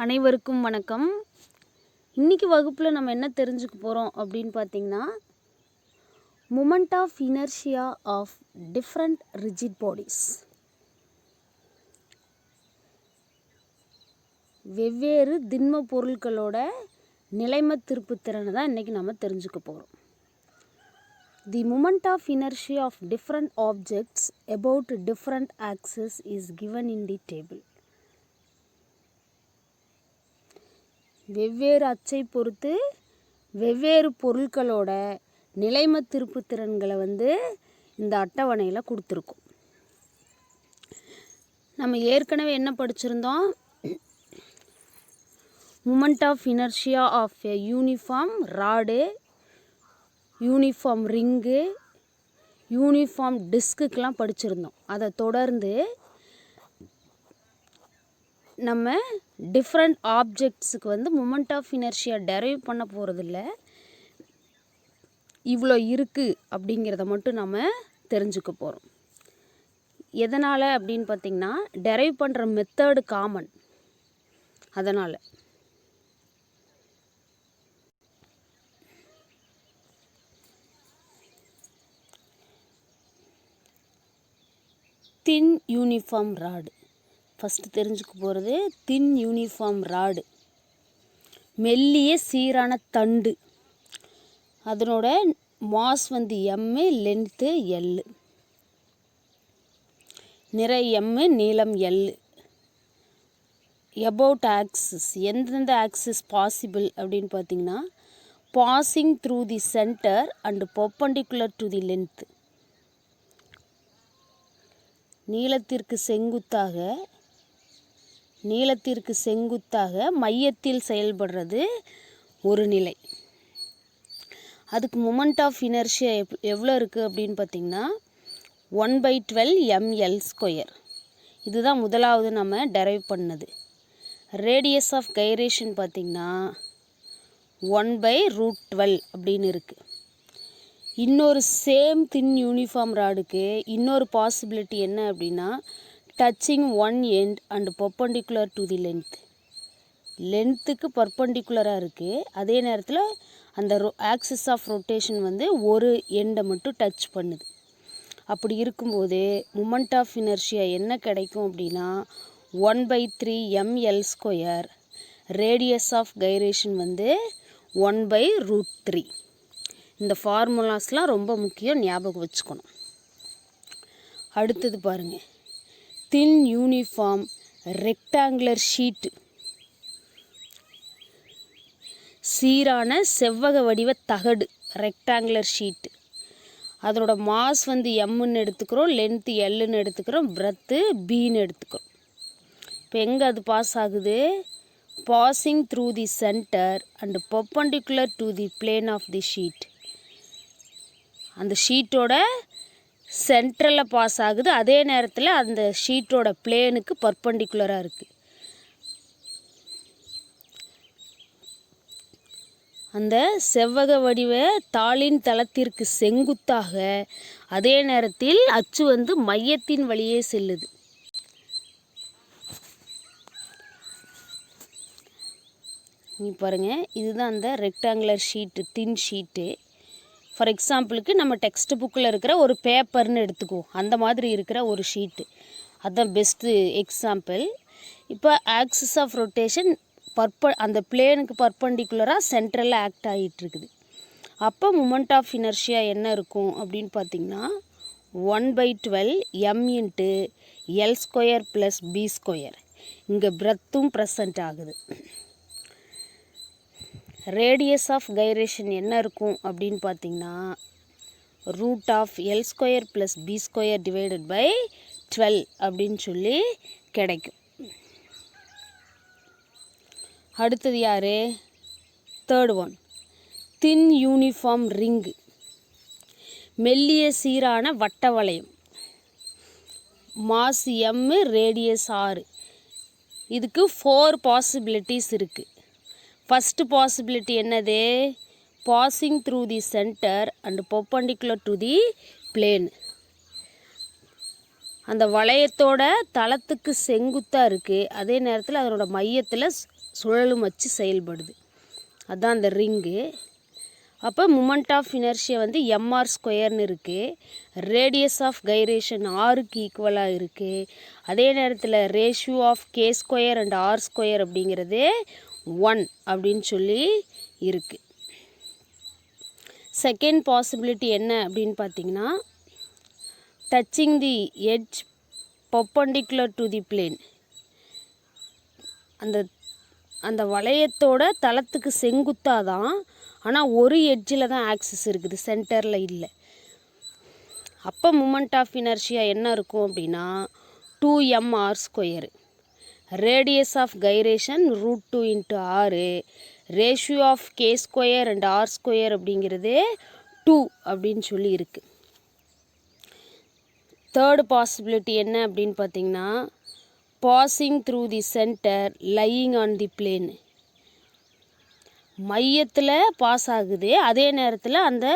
அனைவருக்கும் வணக்கம். இன்னைக்கு வகுப்பில் நம்ம என்ன தெரிஞ்சுக்க போகிறோம் அப்படின்னு பார்த்தீங்கன்னா, moment of inertia of different rigid bodies. வெவ்வேறு திண்ம பொருட்களோட நிலைம திருப்புத்திறனை தான் இன்றைக்கி நம்ம தெரிஞ்சுக்க போகிறோம். The moment of inertia of different objects about different axis is given in the table. வெவ்வேறு அச்சை பொறுத்து வெவ்வேறு பொருட்களோட நிலைம திருப்புத்திறன்களை இந்த அட்டவணையில் கொடுத்துருக்கோம். நம்ம ஏற்கனவே என்ன படிச்சிருந்தோம்? Moment of inertia of a uniform rod, uniform ring, uniform டிஸ்க்குக்கெலாம் படிச்சிருந்தோம். அதை தொடர்ந்து நம்ம டிஃப்ரெண்ட் ஆப்ஜெக்ட்ஸுக்கு மூமெண்ட் ஆஃப் இனர்ஷியா டெரைவ் பண்ண போகிறதில்ல, இவ்வளோ இருக்குது அப்படிங்கிறத மட்டும் நம்ம தெரிஞ்சுக்க போகிறோம். எதனால் அப்படின்னு பார்த்திங்கன்னா, டெரைவ் பண்ணுற மெத்தடு காமன். அதனால் தின் யூனிஃபார்ம் ராடு ஃபஸ்ட்டு தெரிஞ்சுக்க போகிறது. தின் யூனிஃபார்ம் ராடு, மெல்லிய சீரான தண்டு, அதனோட மாஸ் எம்மு, லென்த்து எல்லு, நிறை எம்மு, நீளம் எல்லு. அபவுட் ஆக்சிஸ், எந்தெந்த ஆக்சிஸ் பாசிபிள் அப்படின்னு பார்த்தீங்கன்னா, passing through the centre and perpendicular to the length. நீளத்திற்கு செங்குத்தாக மையத்தில் செயல்படுறது ஒரு நிலை. அதுக்கு மூமெண்ட் ஆஃப் இனர்ஷியா எவ்வளோ இருக்குது அப்படின்னு பார்த்திங்கன்னா 1/12 ml². இதுதான் முதலாவது நம்ம டெரைவ் பண்ணது. ரேடியஸ் ஆஃப் கைரேஷன் பார்த்திங்கன்னா 1/√12 அப்படின்னு இருக்குது. இன்னொரு சேம் தின் யூனிஃபார்ம் ராடுக்கு இன்னொரு பாசிபிலிட்டி என்ன அப்படின்னா, touching one end and perpendicular to the length. லென்த்துக்கு பர்பண்டிகுலராக இருக்குது, அதே நேரத்தில் அந்த ஆக்சிஸ் ஆஃப் ரொட்டேஷன் ஒரு எண்டை மட்டும் டச் பண்ணுது. அப்படி இருக்கும்போது மூமெண்ட் ஆஃப் இனர்ஷியா என்ன கிடைக்கும் அப்படின்னா 1/3 ml². Radius of gyration 1/√3. இந்த ஃபார்முலாஸ்லாம் ரொம்ப முக்கியம், ஞாபகம் வச்சுக்கணும். அடுத்தது பாருங்கள், தின் யூனிஃபார்ம் ரெக்டாங்குலர் ஷீட்டு, சீரான செவ்வக வடிவ தகடு, ரெக்டாங்குலர் ஷீட்டு. அதனோட மாஸ் எம்முன்னு எடுத்துக்கிறோம், லென்த்து எல்லுன்னு எடுத்துக்கிறோம், பிரெத்து பின்னு எடுத்துக்கிறோம். இப்போ எங்கே அது பாஸ் ஆகுது? Passing through the centre and perpendicular to the plane of the sheet. அந்த ஷீட்டோட சென்ட்ரலில் பாஸ் ஆகுது, அதே நேரத்தில் அந்த ஷீட்டோட பிளேனுக்கு பர்பண்டிகுலராக இருக்குது. அந்த செவ்வக வடிவ தாளின் தளத்திற்கு செங்குத்தாக, அதே நேரத்தில் அச்சு மையத்தின் வழியே செல்லுது. நீ பாருங்கள், இதுதான் அந்த rectangular sheet, thin sheet. For எக்ஸாம்பிளுக்கு நம்ம டெக்ஸ்ட் புக்கில் இருக்கிற ஒரு பேப்பர்னு எடுத்துக்குவோம், அந்த மாதிரி இருக்கிற ஒரு ஷீட்டு. அதுதான் பெஸ்ட்டு எக்ஸாம்பிள். இப்போ ஆக்சிஸ் ஆஃப் ரொட்டேஷன் அந்த பிளேனுக்கு பர்பண்டிகுலராக சென்ட்ரலில் ஆக்ட் ஆகிட்டுருக்குது. அப்போ மூமெண்ட் ஆஃப் இனர்ஷியா என்ன இருக்கும் அப்படின்னு பார்த்திங்கன்னா 1/12 m × l² + b². இங்கே பிரெத்தும் ப்ரெசண்ட் ஆகுது. ரேடியஸ் ஆஃப் கைரேஷன் என்ன இருக்கும் அப்படின்னு பார்த்தீங்கன்னா √l² + b² / 12 அப்படின்னு சொல்லி கிடைக்கும். அடுத்தது யார்? தேர்ட் ஒன், தின் யூனிஃபார்ம் ரிங்கு, மெல்லிய சீரான வட்ட வளையம், மாஸ் எம்மு, ரேடியஸ் 6. இதுக்கு 4 பாசிபிலிட்டிஸ் இருக்குது. ஃபஸ்ட்டு பாசிபிலிட்டி என்னது? Passing through the centre and perpendicular to the plane. அந்த வளையத்தோட தளத்துக்கு செங்குத்தாக இருக்குது, அதே நேரத்தில் அதனோட மையத்தில் சுழலும் அச்சு செயல்படுது. அதுதான் அந்த ரிங்கு. அப்போ மூமெண்ட் ஆஃப் இனர்ஷியா வந்து எம்ஆர் ஸ்கொயர்னு இருக்குது. ரேடியஸ் ஆஃப் கைரேஷன் ஆருக்கு ஈக்குவலாக இருக்குது. அதே நேரத்தில் ratio of K square and R square அப்படிங்கிறது 1 அப்படின்னு சொல்லி இருக்குது. செகண்ட் பாசிபிலிட்டி என்ன அப்படின்னு பார்த்தீங்கன்னா, touching the edge perpendicular to the plane. அந்த வளையத்தோட தளத்துக்கு செங்குத்தாக தான், ஆனால் ஒரு எட்ஜில் தான் ஆக்சிஸ் இருக்குது, சென்டரில் இல்லை. அப்போ மூமெண்ட் ஆஃப் இனர்ஷியா என்ன இருக்கும் அப்படின்னா 2mr square. Radius of gyration √2 × r. Ratio of K square and R square அப்படிங்கிறது 2 அப்படின்னு சொல்லி இருக்குது. தேர்டு பாசிபிலிட்டி என்ன அப்படின்னு பார்த்தீங்கன்னா, passing through the centre lying on the plane. மையத்தில் பாஸ் ஆகுது, அதே நேரத்தில் அந்த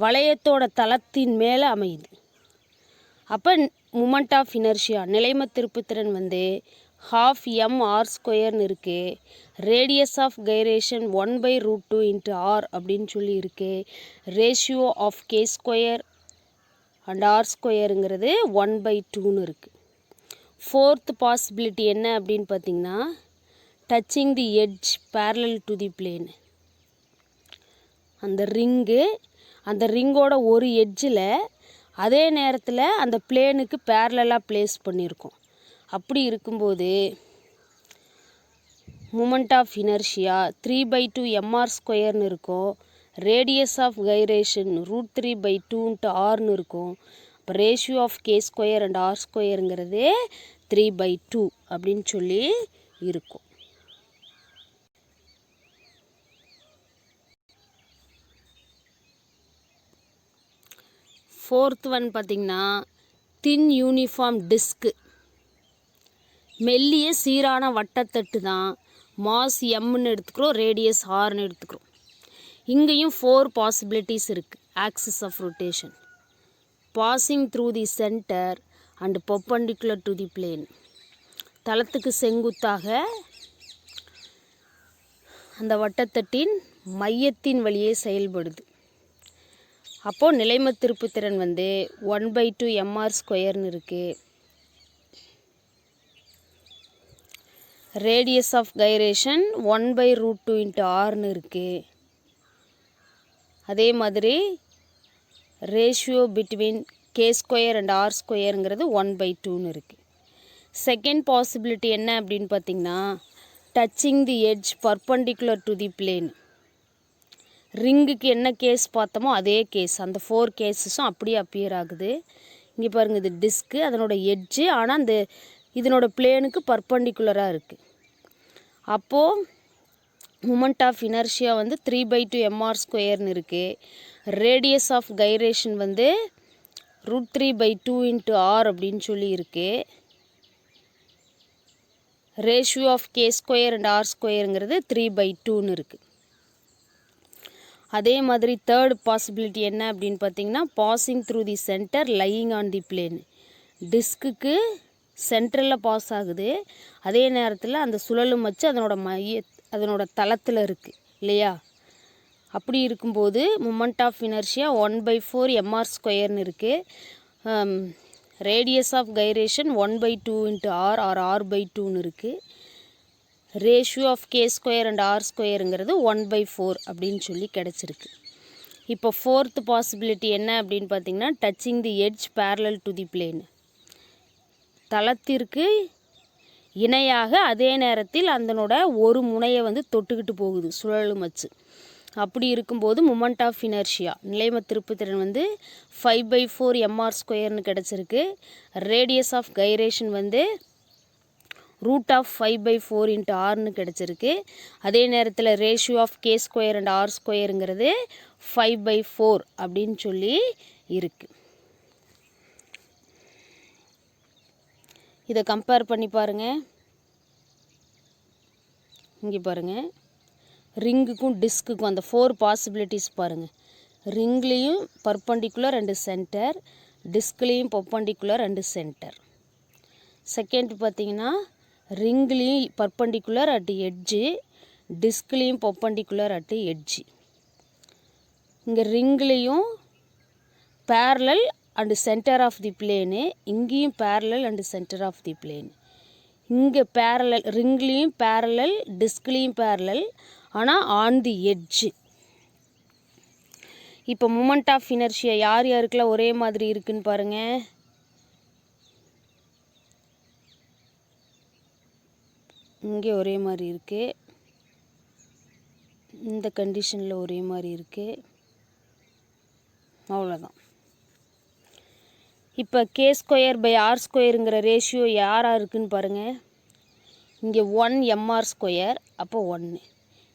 வளையத்தோட தளத்தின் மேலே அமையுது. அப்போ மூமெண்ட் ஆஃப் இனர்ஷியா நிலைம திருப்புத்திறன் வந்து 12mr ஸ்கொயர்னு இருக்குது. ரேடியஸ் ஆஃப் கைரேஷன் 1/√2 × r அப்படின்னு சொல்லி இருக்குது. Ratio of K square and R ஸ்கொயருங்கிறது 1/2ன்னு இருக்குது. ஃபோர்த் பாசிபிலிட்டி என்ன அப்படின்னு பார்த்தீங்கன்னா, touching the edge parallel to the plane. அந்த ரிங்கோட ஒரு எட்ஜில் அதே நேரத்தில் அந்த பிளேனுக்கு பேரலாக ப்ளேஸ் பண்ணியிருக்கோம். அப்படி இருக்கும்போது மூமெண்ட் ஆஃப் இனர்ஷியா 3/2mr ஸ்கொயர்னு இருக்கும். ரேடியஸ் ஆஃப் கைரேஷன் √3/2 × rன்னு இருக்கும். இப்போ ratio of K square and R ஸ்கொயருங்கிறது 3/2 அப்படின்னு சொல்லி இருக்கும். ஃபோர்த் ஒன் பார்த்திங்கன்னா, தின் யூனிஃபார்ம் டிஸ்க்கு. மெல்லிய சீரான வட்டத்தட்டு தான். மாஸ் எம்னு எடுத்துக்கிறோம், ரேடியஸ் ஆர்னு எடுத்துக்கிறோம். இங்கேயும் 4 பாசிபிலிட்டிஸ் இருக்குது. Axis of rotation, passing through the centre and perpendicular to the plane. தளத்துக்கு செங்குத்தாக அந்த வட்டத்தட்டின் மையத்தின் வழியே செயல்படுது. அப்போது நிலைம திருப்புத்திறன் வந்து 1/2mr ஸ்கொயர்னு இருக்குது. ரேடியஸ் ஆஃப் கைரேஷன் 1/√2 × rன்னு இருக்குது. அதே மாதிரி ratio between K square and R ஸ்கொயருங்கிறது 1/2ன்னு இருக்குது. செகண்ட் பாசிபிலிட்டி என்ன அப்படின்னு பார்த்தீங்கன்னா, touching the edge perpendicular to the plane. ரிங்குக்கு என்ன கேஸ் பார்த்தோமோ அதே கேஸ், அந்த 4 கேஸஸும் அப்படியே அப்பியர் ஆகுது. இங்கே பாருங்கள், இது டிஸ்க்கு, அதனோட எட்ஜு, ஆனால் அந்த இதனோட பிளேனுக்கு பர்பண்டிகுலராக இருக்குது. அப்போது மூமெண்ட் ஆஃப் இனர்ஷியா வந்து 3/2mr ஸ்கொயர்னு இருக்குது. ரேடியஸ் ஆஃப் கைரேஷன் வந்து √3/2 × r அப்படின்னு சொல்லி இருக்குது. Ratio of K square and R ஸ்கொயருங்கிறது 3/2ன்னு இருக்குது. அதே மாதிரி தேர்ட் பாசிபிலிட்டி என்ன அப்படின்னு பார்த்தீங்கன்னா, passing through the centre lying on the plane. டிஸ்க்குக்கு சென்டரில் பாஸ் ஆகுது, அதே நேரத்தில் அந்த சுழலும் வச்சு அதனோட தளத்தில் இருக்குது இல்லையா? அப்படி இருக்கும்போது மூமெண்ட் ஆஃப் இனர்ஷியா 1/4mr ஸ்கொயர்னு இருக்குது. Radius of gyration 1/2 × r or r/2ன்னு இருக்குது. Ratio of K square and R ஸ்கொயருங்கிறது 1/4 அப்படின்னு சொல்லி கிடச்சிருக்கு. இப்போ ஃபோர்த் பாசிபிலிட்டி என்ன அப்படின்னு பார்த்தீங்கன்னா, touching the edge parallel to the plane. தளத்திற்கு இணையாக அதே நேரத்தில் அதனோட ஒரு முனையை வந்து தொட்டுக்கிட்டு போகுது சுழலும் அச்சு. அப்படி இருக்கும்போது மூமெண்ட் ஆஃப் இனர்ஷியா நிலைம திருப்புத்திறன் வந்து 5/4mr ஸ்கொயர்னு கிடச்சிருக்கு. ரேடியஸ் ஆஃப் கைரேஷன் வந்து √5/4 × rன்னு கிடச்சிருக்கு. அதே நேரத்தில் ratio of K square and R ஸ்கொயருங்கிறது 5/4 அப்படின்னு சொல்லி இருக்குது. இதை கம்பேர் பண்ணி பாருங்கள். இங்கே பாருங்கள், ரிங்குக்கும் டிஸ்க்குக்கும் அந்த 4 பாசிபிலிட்டிஸ் பாருங்கள். ரிங்லேயும் பர்பண்டிகுலர் அண்டு சென்டர், டிஸ்க்லேயும் பர்பண்டிகுலர் அண்டு சென்டர். செகண்ட் பார்த்திங்கன்னா ரிங்லேயும் பர்பண்டிகுலர் அட் எட்ஜு, டிஸ்க்லேயும் பர்பண்டிகுலர் அட் எட்ஜு. இங்கே ரிங்லேயும் parallel and centre of the plane, இங்கேயும் parallel and centre of the plane. இங்கே பேரலல், ரிங்லேயும் பேரலல், டிஸ்க்லேயும் பேரலல், ஆனால் ஆன் தி எட்ஜு. இப்போ மூமெண்ட் ஆஃப் இனர்ஷியா யார் யாருக்கெல்லாம் ஒரே மாதிரி இருக்குன்னு பாருங்கள். இங்கே ஒரே மாதிரி இருக்குது, இந்த கண்டிஷனில் ஒரே மாதிரி இருக்குது. அவ்வளோதான். இப்போ k²/r²ங்கிற ரேஷியோ யாராக இருக்குதுன்னு பாருங்கள். இங்கே 1 mr², அப்போ 1.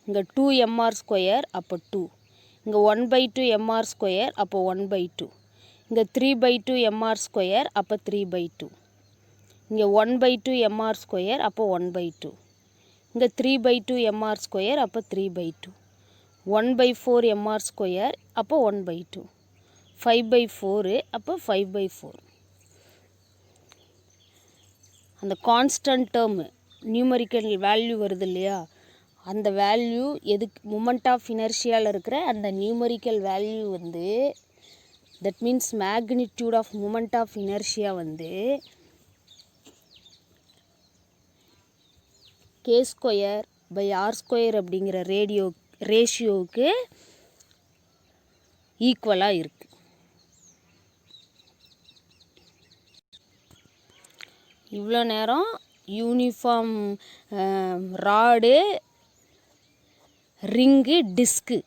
இங்கே 2 mr², அப்போ 2. இங்கே 1/2 mr², அப்போ 1/2. இங்கே 3/2 mr², அப்போ 3/2. இங்கே 1/2 mr², அப்போ 1/2. இங்கே 3/2 mr², அப்போ 3/2. 1/4 mr², அப்போ 1/2. 5/4, அப்போ 5/4. அந்த கான்ஸ்டன்ட் டேர்ம் நியூமரிக்கல் வேல்யூ வருது இல்லையா, அந்த வேல்யூ எதுக்கு மூமெண்ட் ஆஃப் இனர்ஷியாவில் இருக்கிற அந்த நியூமரிக்கல் வேல்யூ வந்து, that means magnitude of moment of inertia வந்து k²/r² அப்படிங்கிற ரேஷியோவுக்கு ஈக்குவலாக இருக்குது. இவ்வளோ நேரம் யூனிஃபார்ம் ராடு, ரிங்கு, டிஸ்க்கு,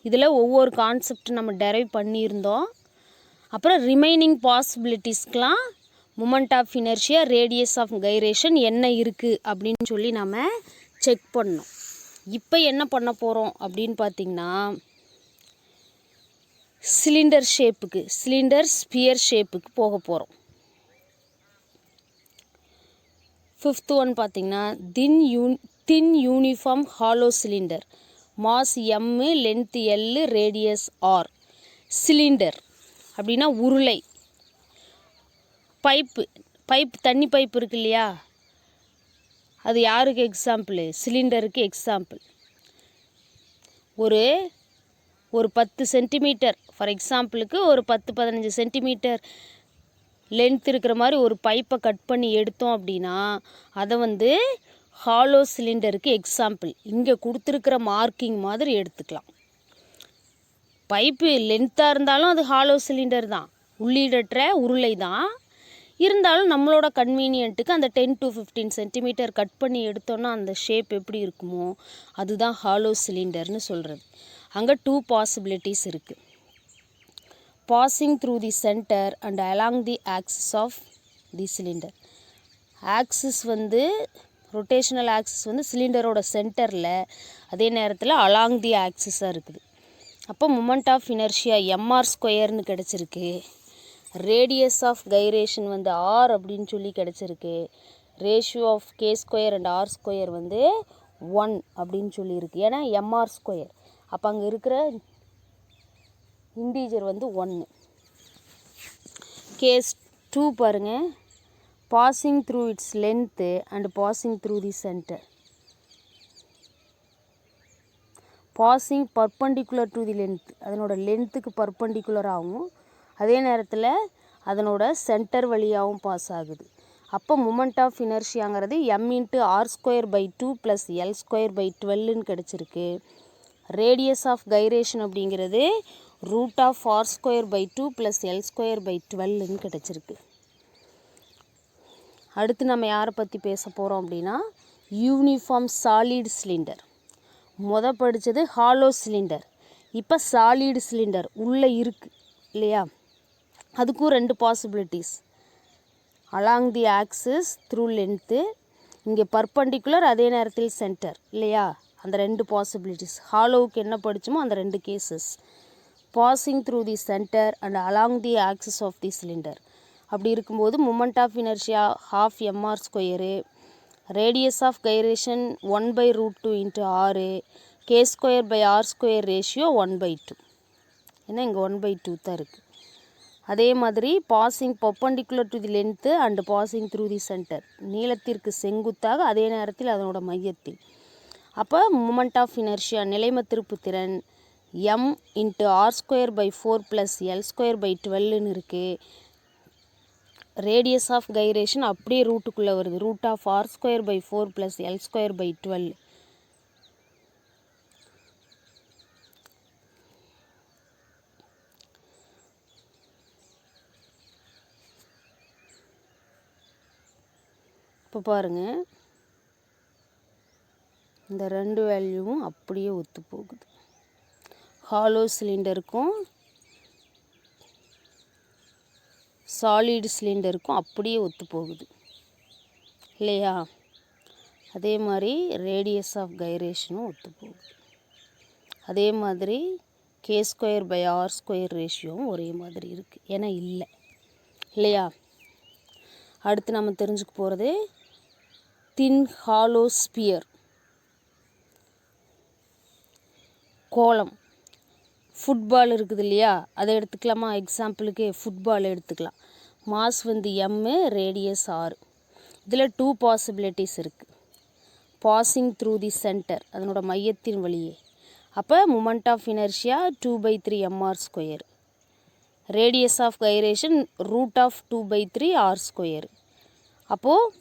இதில் ஒவ்வொரு கான்செப்ட் நம்ம டெரைவ் பண்ணியிருந்தோம். அப்புறம் ரிமைனிங் பாசிபிலிட்டிஸ்க்கெலாம் moment of inertia, radius of gyration என்ன இருக்குது அப்படின்னு சொல்லி நம்ம செக் பண்ணோம். இப்போ என்ன பண்ண போகிறோம் அப்படின்னு பார்த்திங்கன்னா, சிலிண்டர் ஸ்பியர் ஷேப்புக்கு போக போகிறோம். 5th ஒன் பார்த்திங்கன்னா, thin uniform hollow cylinder, mass m, length l, radius r. Cylinder அப்படின்னா உருளை. பைப்பு தண்ணி பைப்பு இருக்கு இல்லையா, அது யாருக்கு எக்ஸாம்பிள்? சிலிண்டருக்கு எக்ஸாம்பிள். ஒரு 10 சென்டிமீட்டர், ஃபார் எக்ஸாம்பிளுக்கு ஒரு 10-15 சென்டிமீட்டர் லென்த் இருக்கிற மாதிரி ஒரு பைப்பை கட் பண்ணி எடுத்தோம் அப்படின்னா அதை வந்து ஹாலோ சிலிண்டருக்கு எக்ஸாம்பிள். இங்கே கொடுத்துருக்கிற மார்க்கிங் மாதிரி எடுத்துக்கலாம். பைப்பு லென்த்தாக இருந்தாலும் அது ஹாலோ சிலிண்டர் தான், உள்ளீடற்ற உருளை தான். இருந்தாலும் நம்மளோட கன்வீனியன்ட்டுக்கு அந்த 10 to 15 சென்டிமீட்டர் கட் பண்ணி எடுத்தோன்னா அந்த ஷேப் எப்படி இருக்குமோ அதுதான் ஹாலோ சிலிண்டர்னு சொல்கிறது. அங்கே 2 பாசிபிலிட்டிஸ் இருக்குது. Passing through the centre and along the axis of the cylinder. Axis வந்து ரொட்டேஷனல் ஆக்சிஸ் வந்து சிலிண்டரோட சென்டரில், அதே நேரத்தில் அலாங் தி ஆக்சிஸாக இருக்குது. அப்போ மூமெண்ட் ஆஃப் இனர்ஷியா mr²ன்னு கிடச்சிருக்கு. ரேடியஸ் ஆஃப் கைரேஷன் வந்து r அப்படின்னு சொல்லி கிடச்சிருக்கு. Ratio of k² and r² வந்து 1 அப்படின்னு சொல்லியிருக்கு. ஏன்னா mr². அப்போ அங்கே இருக்கிற இன்டீஜர் வந்து 1. கேஸ் 2 பாருங்கள். Passing through it's length and passing through the centre. Passing perpendicular to the length, அதனோட லென்த்துக்கு பர்பண்டிகுலராகவும் அதே நேரத்தில் அதனோட சென்டர் வழியாகவும் பாஸ் ஆகுது. அப்போ மூமெண்ட் ஆஃப் இனர்ஷியாங்கிறது m×r²/2 + l²/12ன்னு கிடச்சிருக்கு. ரேடியஸ் ஆஃப் கைரேஷன் அப்படிங்கிறது √r²/2 + l²/12ன்னு கிடச்சிருக்கு. அடுத்து நம்ம யாரை பற்றி பேச போகிறோம் அப்படின்னா, யூனிஃபார்ம் சாலிட் சிலிண்டர். படித்தது ஹாலோ சிலிண்டர். இப்போ சாலிட் சிலிண்டர் உள்ளே இருக்குது இல்லையா, அதுக்கும் 2 possibilities. Along the axis through length, இங்கே பர்பண்டிகுலர், அதே நேரத்தில் சென்டர் இல்லையா, அந்த 2 பாசிபிலிட்டிஸ். ஹாலோவுக்கு என்ன படித்தோமோ அந்த 2 cases. Passing through the centre and along the axis of the cylinder. அப்படி இருக்கும்போது moment of inertia 12 mr², radius of gyration 1/√2 × r, k²/r² ratio 1/2. ஏன்னா இங்கே 1/2 தான் இருக்குது. அதே மாதிரி passing perpendicular to the length and passing through the centre, நீளத்திற்கு செங்குத்தாக அதே நேரத்தில் அதனோட மையத்தில். அப்போ மூமெண்ட் ஆஃப் இனர்ஷியா நிலைம திருப்பு திறன் m இன்ட்டு r²/4 + l²/12ன்னு இருக்குது. ரேடியஸ் ஆஃப் கைரேஷன் அப்படியே ரூட்டுக்குள்ளே வருது, √r²/4 + l²/12. இப்போ பாருங்கள், இந்த ரெண்டு வேல்யூவும் அப்படியே ஒத்து போகுது. ஹாலோ சிலிண்டருக்கும் சாலிட் சிலிண்டருக்கும் அப்படியே ஒத்து போகுது இல்லையா? அதே மாதிரி ரேடியஸ் ஆஃப் கைரேஷனும் ஒத்து போகுது. அதே மாதிரி k²/r² ரேஷியோவும் ஒரே மாதிரி இருக்குது, ஏன்னா இல்லை இல்லையா? அடுத்து நம்ம தெரிஞ்சுக்க போகிறது தின் ஹாலோ ஸ்பியர், கோளம். ஃபுட்பால் இருக்குது இல்லையா, அதை எடுத்துக்கலாமா? எக்ஸாம்பிளுக்கு ஃபுட்பால் எடுத்துக்கலாம். மாஸ் வந்து m, ரேடியஸ் r. இதில் 2 பாசிபிலிட்டிஸ் இருக்குது. பாசிங் த்ரூ தி சென்டர், அதனோட மையத்தின் வழியே. அப்போ moment of inertia 2/3 mr². Radius of gyration √2/3 r². அப்போது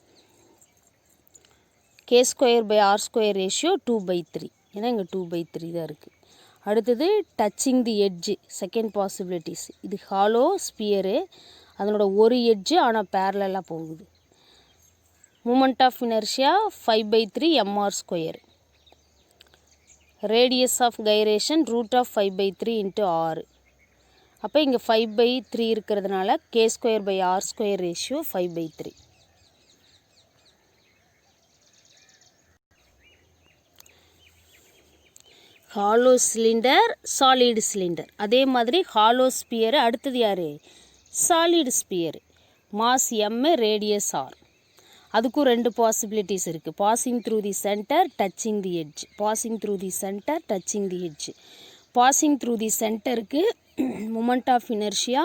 k²/r² ரேஷியோ 2/3, ஏன்னா இங்கே 2/3 தான் இருக்குது. அடுத்தது touching the edge, second possibilities. இது ஹாலோ ஸ்பியரு, அதனோட ஒரு எட்ஜு ஆனால் பேரலாக போகுது. Moment of inertia 5/3 mr². Radius of gyration √5/3 × r. அப்போ இங்கே 5/3 இருக்கிறதுனால k²/r² ratio 5/3. Hollow cylinder, solid cylinder. அதே மாதிரி ஹாலோ ஸ்பியரு, அடுத்தது யார்? Solid sphere. Mass m, radius r. அதுக்கும் 2 பாசிபிலிட்டிஸ் இருக்குது. Passing through the centre, touching the edge. Passing through the centre, touching the edge. Passing through தி சென்டருக்கு moment of inertia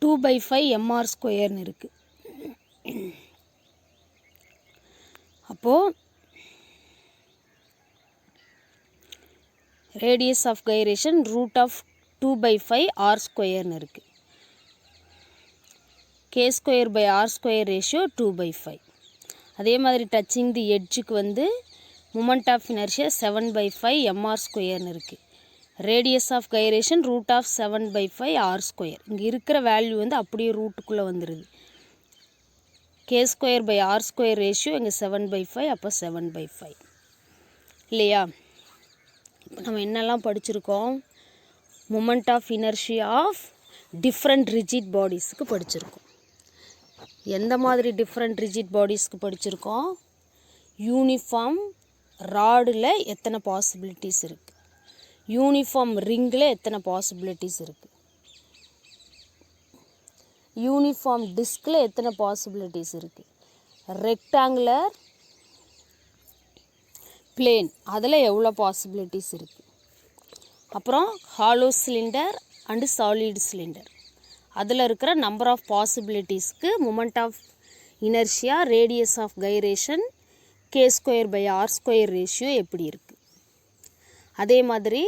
2/5 mr²ன்னு இருக்குது. அப்போது radius of gyration √2/5 r²ன்னு இருக்குது. k²/r² ratio 2/5. அதே மாதிரி touching தி எட்ஜுக்கு வந்து moment of inertia 7/5 mr²ன்னு இருக்குது. Radius of gyration √7/5 r². இங்கே இருக்கிற வேல்யூ வந்து அப்படியே ரூட்டுக்குள்ளே வந்துடுது. k²/r² ரேஷியோ இங்கே 7/5, அப்போ 7/5 இல்லையா? இப்போ நம்ம என்னெல்லாம் படிச்சிருக்கோம்? Moment of inertia of different rigid பாடிஸ்க்கு படிச்சிருக்கோம். எந்த மாதிரி டிஃப்ரெண்ட் ரிஜிட் பாடிஸ்க்கு படிச்சிருக்கோம்? யூனிஃபார்ம் ராடில் எத்தனை பாசிபிலிட்டிஸ் இருக்குது, யூனிஃபார்ம் ரிங்கில் எத்தனை பாசிபிலிட்டிஸ் இருக்குது, யூனிஃபார்ம் டிஸ்கில் எத்தனை பாசிபிலிட்டிஸ் இருக்குது, ரெக்டாங்குலர் பிளேன் அதில் எவ்வளோ பாசிபிலிட்டிஸ் இருக்குது, அப்புறம் hollow cylinder and solid cylinder அதில் இருக்கிற நம்பர் ஆஃப் பாசிபிலிட்டிஸ்க்கு moment of inertia, radius of gyration, k²/r² ratio எப்படி இருக்குது. அதே மாதிரி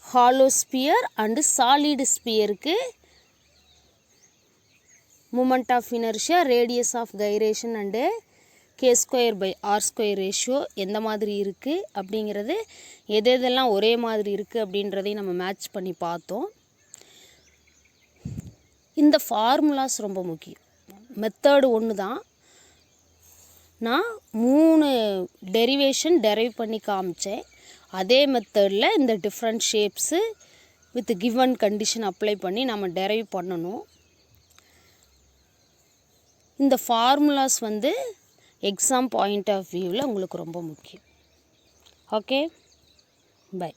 ஹாலோ ஸ்பியர் அண்டு சாலிட் ஸ்பியருக்கு moment of inertia, radius of gyration and k²/r² ratio எந்த மாதிரி இருக்குது அப்படிங்கிறது, எதெல்லாம் ஒரே மாதிரி இருக்குது அப்படின்றதையும் நம்ம மேட்ச் பண்ணி பார்த்தோம். இந்த ஃபார்முலாஸ் ரொம்ப முக்கியம். மெத்தடு ஒன்று தான், நான் 3 டெரிவேஷன் டெரைவ் பண்ணி காமிச்சேன். அதே மெத்தடில் இந்த different shapes with given condition apply பண்ணி நம்ம டெரைவ் பண்ணணும். இந்த ஃபார்முலாஸ் வந்து எக்ஸாம் பாயிண்ட் ஆஃப் வியூவில் உங்களுக்கு ரொம்ப முக்கியம். Okay, by.